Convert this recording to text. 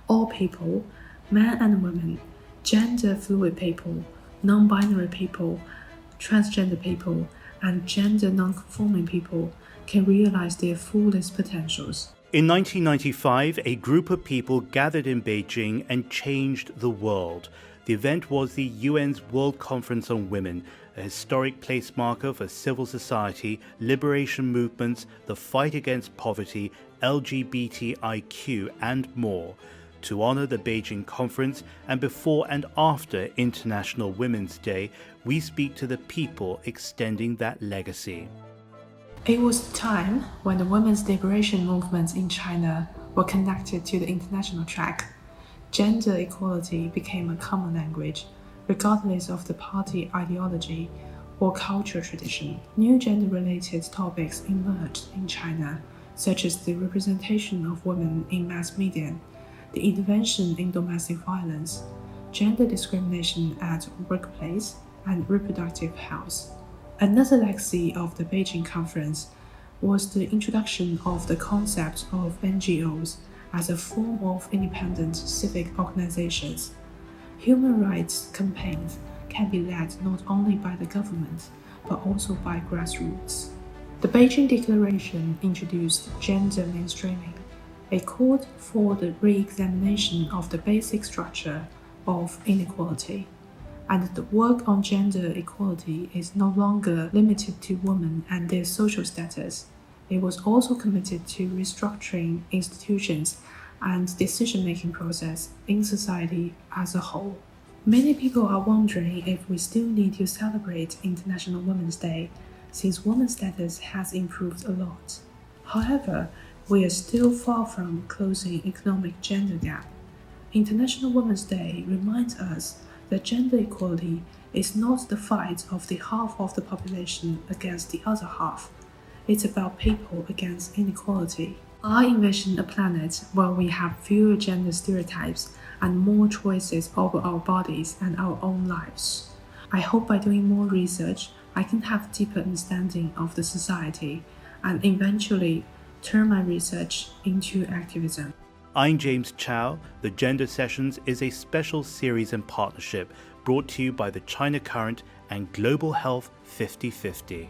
all people, men and women, gender fluid people, non-binary people, transgender people, and gender non-conforming people can realize their fullest potentials. In 1995, a group of people gathered in Beijing and changed the world. The event was the UN's World Conference on Women, a historic place marker for civil society, liberation movements, the fight against poverty, LGBTIQ, and more. To honor the Beijing conference and before and after International Women's Day, we speak to the people extending that legacy. It was a time when the women's liberation movements in China were connected to the international track. Gender equality became a common language, regardless of the party ideology or cultural tradition. New gender-related topics emerged in China, such as the representation of women in mass media, the intervention in domestic violence, gender discrimination at workplace, and reproductive health. Another legacy of the Beijing conference was the introduction of the concept of NGOs as a form of independent civic organizations. Human rights campaigns can be led not only by the government, but also by grassroots. The Beijing Declaration introduced gender mainstreaming, a call for the re-examination of the basic structure of inequality. And the work on gender equality is no longer limited to women and their social status. It was also committed to restructuring institutions and decision-making process in society as a whole. Many people are wondering if we still need to celebrate International Women's Day, since women's status has improved a lot. However, we are still far from closing economic gender gap. International Women's Day reminds us that gender equality is not the fight of the half of the population against the other half. It's about people against inequality. I envision a planet where we have fewer gender stereotypes and more choices over our bodies and our own lives. I hope by doing more research, I can have deeper understanding of the society and eventually turn my research into activism. I'm James Chow. The Gender Sessions is a special series and partnership brought to you by the China Current and Global Health 50/50.